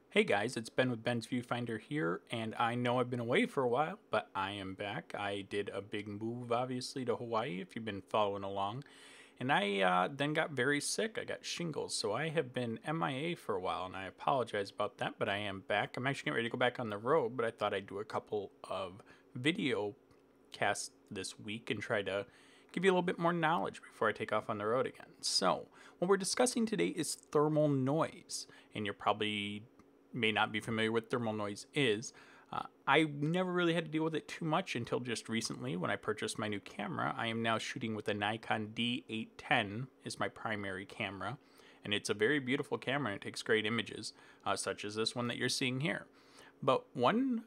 Hey guys, it's Ben with Ben's Viewfinder here, and I know I've been away for a while, but I am back. I did a big move, obviously, to Hawaii, if you've been following along, and I then got very sick. I got shingles, so I have been MIA for a while, and I apologize about that, but I am back. I'm actually getting ready to go back on the road, but I thought I'd do a couple of video casts this week and try to give you a little bit more knowledge before I take off on the road again. So, what we're discussing today is thermal noise, and you're probably may not be familiar with thermal noise is. I never really had to deal with it too much until just recently when I purchased my new camera. I am now shooting with a Nikon D810 is my primary camera, and it's a very beautiful camera and it takes great images, such as this one that you're seeing here. But one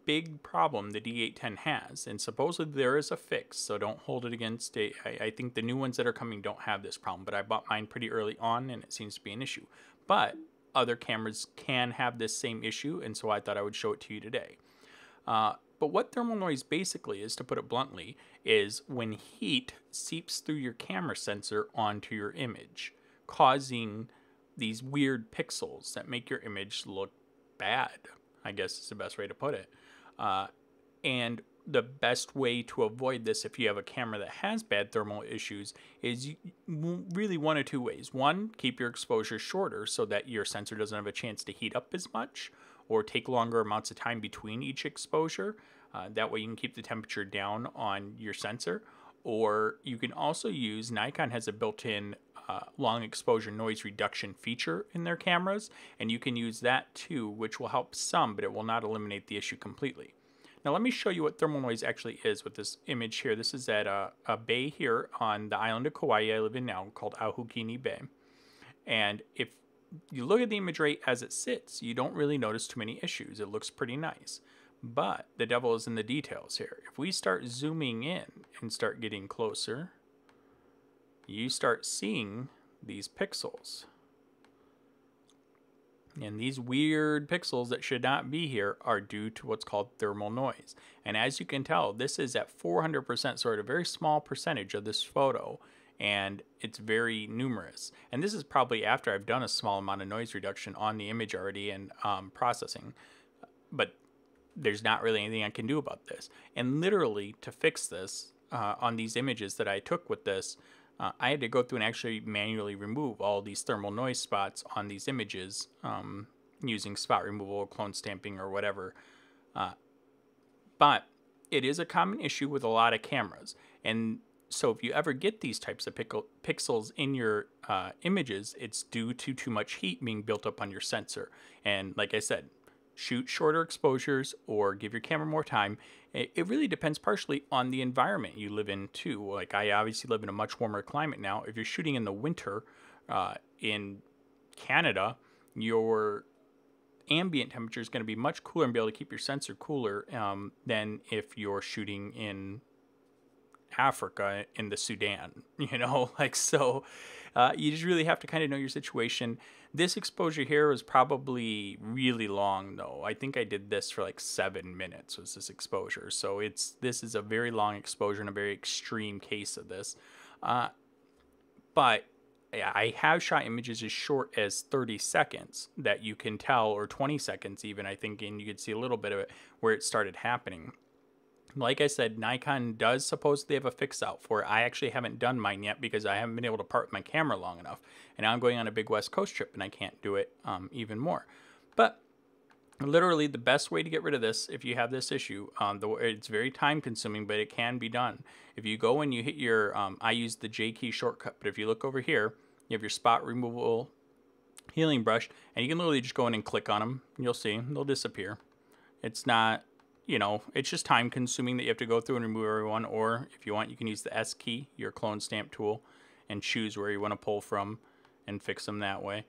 big problem the D810 has, and supposedly there is a fix, so don't hold it against it. I think the new ones that are coming don't have this problem, but I bought mine pretty early on and it seems to be an issue. But other cameras can have this same issue, and so I thought I would show it to you today. But what thermal noise basically is, to put it bluntly, is when heat seeps through your camera sensor onto your image, causing these weird pixels that make your image look bad, I guess is the best way to put it. And the best way to avoid this, if you have a camera that has bad thermal issues, is really one of two ways. One, keep your exposure shorter so that your sensor doesn't have a chance to heat up as much or take longer amounts of time between each exposure. That way you can keep the temperature down on your sensor. Or you can also use, Nikon has a built-in long exposure noise reduction feature in their cameras, and you can use that too, which will help some, but it will not eliminate the issue completely. Now let me show you what thermal noise actually is with this image here. This is at a bay here on the island of Kauai I live in now, called Ahukini Bay. And if you look at the image right as it sits, you don't really notice too many issues. It looks pretty nice. But the devil is in the details here. If we start zooming in and start getting closer, you start seeing these pixels. And these weird pixels that should not be here are due to what's called thermal noise. And as you can tell, this is at 400%, so a very small percentage of this photo, and it's very numerous. And this is probably after I've done a small amount of noise reduction on the image already and processing. But there's not really anything I can do about this. And literally, to fix this on these images that I took with this, I had to go through and actually manually remove all these thermal noise spots on these images using spot removal, clone stamping, or whatever. But it is a common issue with a lot of cameras. And so if you ever get these types of pixels in your images, it's due to too much heat being built up on your sensor. And like I said, shoot shorter exposures or give your camera more time. It really depends partially on the environment you live in too. Like I obviously live in a much warmer climate now. If you're shooting in the winter in Canada, your ambient temperature is going to be much cooler and be able to keep your sensor cooler than if you're shooting in Africa, in the Sudan, like so. You just really have to kind of know your situation. This exposure here was probably really long though. I think I did this for like 7 minutes was this exposure. So this is a very long exposure and a very extreme case of this. But I have shot images as short as 30 seconds that you can tell, or 20 seconds even, I think, and you could see a little bit of it where it started happening. Like I said, Nikon does supposedly have a fix out for it. I actually haven't done mine yet because I haven't been able to part my camera long enough. And now I'm going on a big West Coast trip and I can't do it even more. But literally the best way to get rid of this, if you have this issue, it's very time consuming, but it can be done. If you go and you hit your, I use the J key shortcut, but if you look over here, you have your spot removal healing brush, and you can literally just go in and click on them. And you'll see they'll disappear. It's not, it's just time consuming that you have to go through and remove everyone. Or if you want, you can use the S key, your clone stamp tool, and choose where you want to pull from and fix them that way.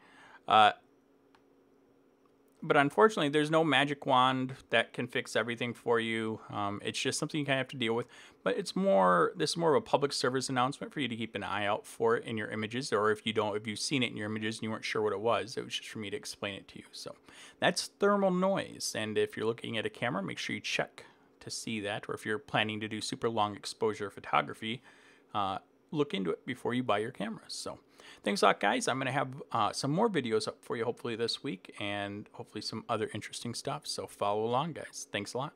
But unfortunately, there's no magic wand that can fix everything for you. It's just something you kind of have to deal with. But this is more of a public service announcement for you to keep an eye out for it in your images. Or if you've seen it in your images and you weren't sure what it was just for me to explain it to you. So that's thermal noise. And if you're looking at a camera, make sure you check to see that. Or if you're planning to do super long exposure photography, look into it before you buy your cameras. So thanks a lot, guys. I'm going to have some more videos up for you hopefully this week, and hopefully some other interesting stuff. So follow along, guys. Thanks a lot.